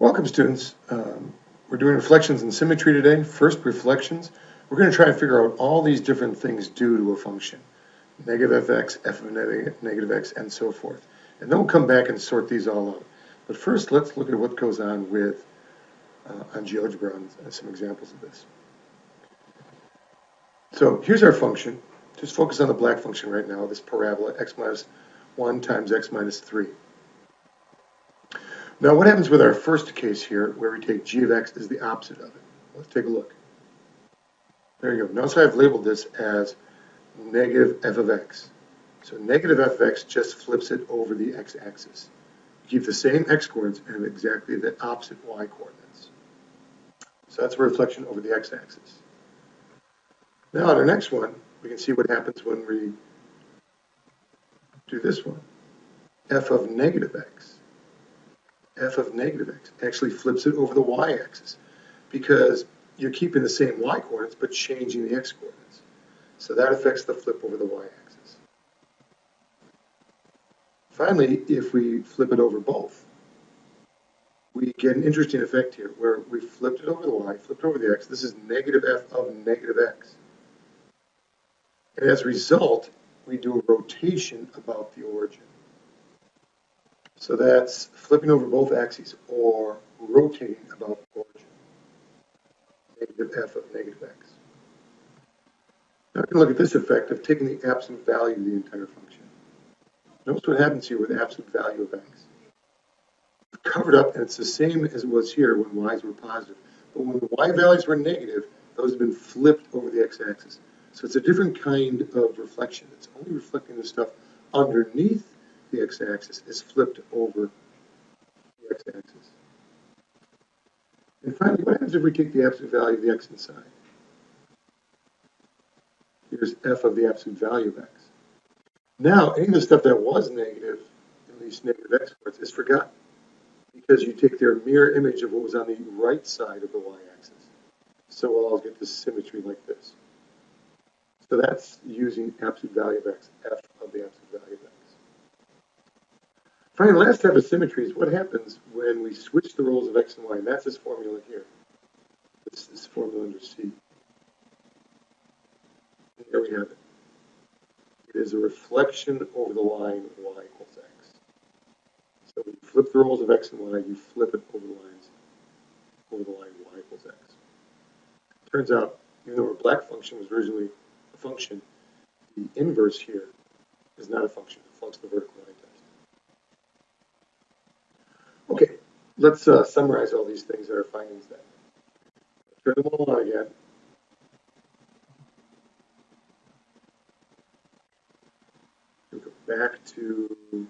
Welcome, students. We're doing reflections and symmetry today. First, reflections. We're going to try and figure out all these different things due to a function. Negative fx, f of negative x, and so forth. And then we'll come back and sort these all out. But first, let's look at what goes on with on GeoGebra and some examples of this. So here's our function. Just focus on the black function right now, this parabola, x minus 1 times x minus 3. Now, what happens with our first case here, where we take g of x as the opposite of it? Let's take a look. There you go. Notice I've labeled this as negative f of x. So negative f of x just flips it over the x-axis. You keep the same x coordinates and exactly the opposite y coordinates. So that's a reflection over the x-axis. Now, on our next one, we can see what happens when we do this one. F of negative x. F of negative x actually flips it over the y-axis because you're keeping the same y coordinates but changing the x coordinates. So that affects the flip over the y-axis. Finally, if we flip it over both, we get an interesting effect here where we flipped it over the y, flipped over the x. This is negative f of negative x. And as a result, we do a rotation about the origin. So that's flipping over both axes or rotating about the origin. Negative f of negative x. Now we can look at this effect of taking the absolute value of the entire function. Notice what happens here with the absolute value of x. It's covered up, and it's the same as it was here when y's were positive. But when the y values were negative, those have been flipped over the x-axis. So it's a different kind of reflection. It's only reflecting the stuff underneath the x-axis is flipped over the x-axis. And finally, what happens if we take the absolute value of the x inside? Here's f of the absolute value of x. Now, any of the stuff that was negative, at least negative x coordinates, is forgotten because you take their mirror image of what was on the right side of the y-axis. So we'll always get this symmetry like this. So that's using absolute value of x, f of the absolute value of x. Finally, last type of symmetry is what happens when we switch the roles of x and y, and that's this formula here. This formula under C. And there we have it. It is a reflection over the line y equals x. So when you flip the roles of x and y, you flip it over the line y equals x. Turns out, even though our black function was originally a function, the inverse here is not a function. It flunks the vertical line test. Okay, let's summarize all these things that are findings then. Turn them all on again. We'll go back to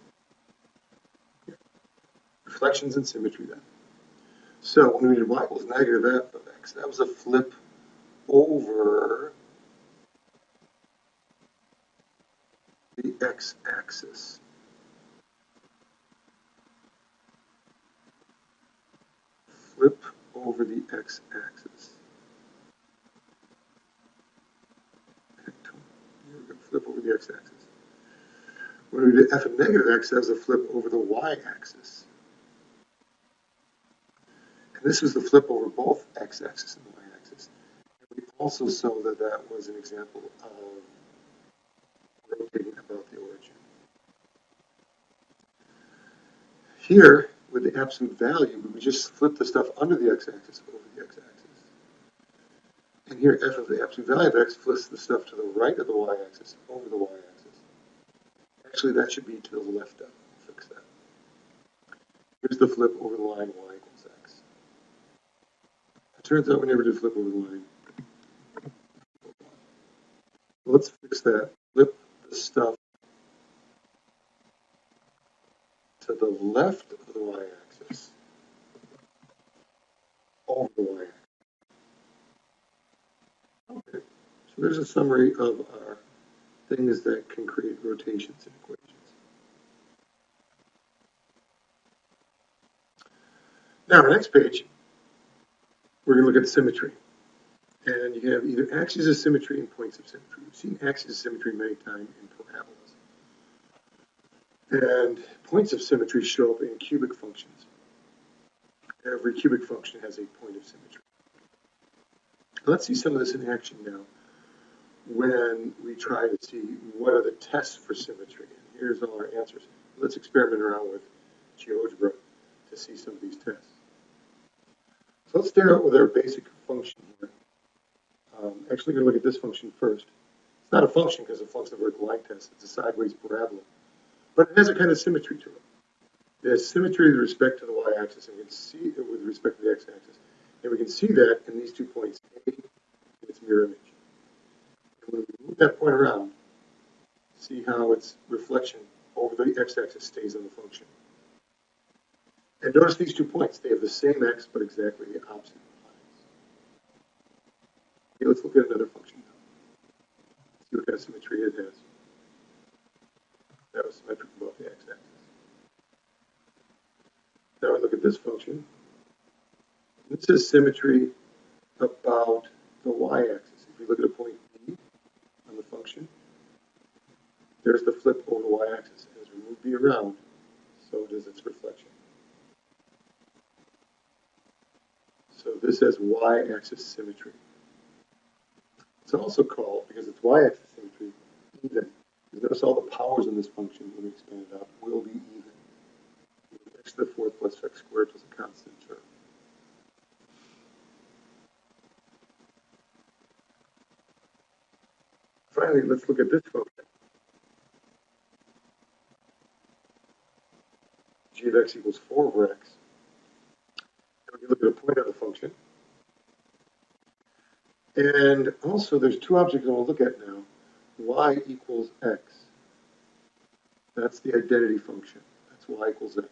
reflections and symmetry then. So when we did y equals negative f of x, that was a flip over the x-axis. Flip over the x-axis. Flip over the x-axis. When we did f of negative x, that was a flip over the y-axis. And this was the flip over both x-axis and the y-axis. And we also saw that that was an example of rotating about the origin. Here, with the absolute value, we just flip the stuff under the x-axis over the x-axis. And here, f of the absolute value of x flips the stuff to the right of the y-axis over the y-axis. Actually, that should be to the left of. We'll fix that. Here's the flip over the line y equals x. It turns out we never did flip over the line. Let's fix that. Flip the stuff to the left of the y-axis over the y-axis. Okay, so there's a summary of our things that can create rotations in equations. Now, on the next page, we're going to look at symmetry. And you have either axes of symmetry and points of symmetry. We've seen axes of symmetry many times in parabolas. And points of symmetry show up in cubic functions. Every cubic function has a point of symmetry. Let's see some of this in action now when we try to see what are the tests for symmetry. And here's all our answers. Let's experiment around with GeoGebra to see some of these tests. So let's start out with our basic function here. Actually, we're going to look at this function first. It's not a function because it flunks the vertical line test. It's a sideways parabola. But it has a kind of symmetry to it. It has symmetry with respect to the y-axis, and we can see it with respect to the x-axis. And we can see that in these 2 points, A and its mirror image. And when we move that point around, see how its reflection over the x-axis stays on the function. And notice these 2 points. They have the same x, but exactly the opposite lines. Okay, let's look at another function now. See what kind of symmetry it has. That was symmetric above the x-axis. Now we look at this function. This is symmetry about the y-axis. If you look at a point B on the function, there's the flip over the y-axis. As we move B around, so does its reflection. So this has y-axis symmetry. It's also called, because it's y-axis symmetry, even. Notice all the powers in this function, when we expand it out, will be even. X to the fourth plus x squared plus a constant term. Finally, let's look at this function. G of x equals 4 over x. And we can look at a point on the function. And also, there's 2 objects I want to look at now. Y equals x. That's the identity function. That's y equals x.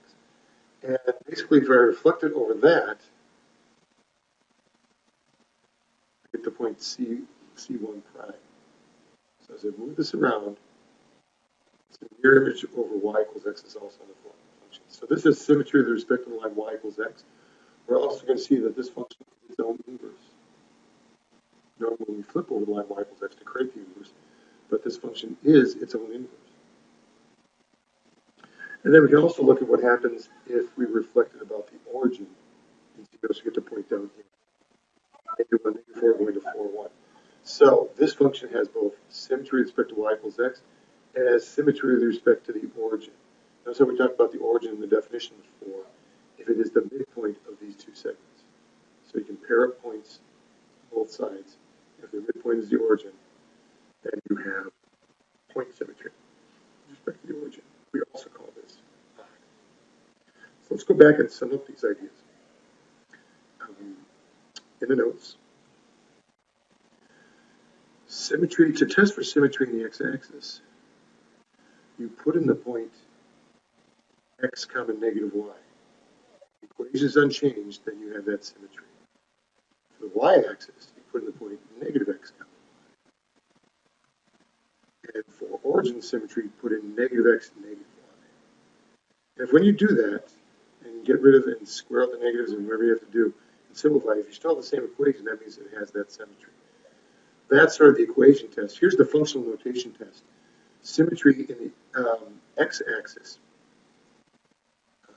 And basically, if I reflect it over that, I get the point C1 prime. So as I move this around, it's a mirror image over y equals x is also on the function. So this is symmetry with respect to the line y equals x. We're also going to see that this function is its own inverse. Normally, we flip over the line y equals x to create the inverse, but this function is its own inverse. And then we can also look at what happens if we reflected about the origin. And you also get the point down here. -1, -4 going to 4, 1. So this function has both symmetry with respect to y equals x and has symmetry with respect to the origin. Now, so we talked about the origin in the definition before, if it is the midpoint of these 2 segments. So you can pair up points on both sides. If the midpoint is the origin, then you have point symmetry with respect to the origin. We also call this odd. So let's go back and sum up these ideas. In the notes, symmetry, to test for symmetry in the x-axis, you put in the point x comma negative y. The equation is unchanged, then you have that symmetry. For the y-axis, you put in the point negative x comma y. And for origin symmetry, you put in negative x and negative y. And if when you do that, and get rid of it and square out the negatives and whatever you have to do, and simplify, if you still have the same equation, that means it has that symmetry. That's sort of the equation test. Here's the functional notation test. Symmetry in the x-axis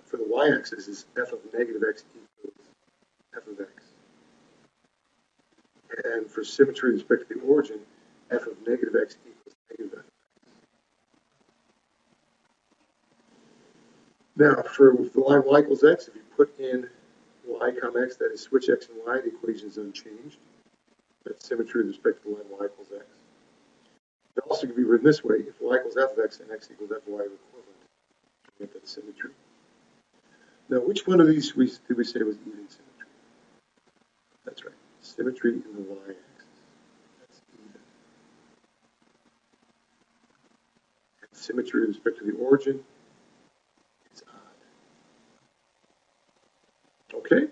for the y-axis is f of negative x equals f of x. And for symmetry with respect to the origin, f of negative x equals negative f. Now, for the line y equals x, if you put in y comma x, that is switch x and y, the equation is unchanged. That's symmetry with respect to the line y equals x. It also can be written this way: if y equals f of x and x equals f of y are equivalent, you get that symmetry. Now, which one of these did we say was even symmetry? That's right, symmetry in the y-axis. That's even. And symmetry with respect to the origin, it's odd. Okay?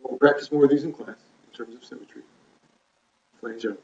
We'll practice more of these in class in terms of symmetry. Flange out.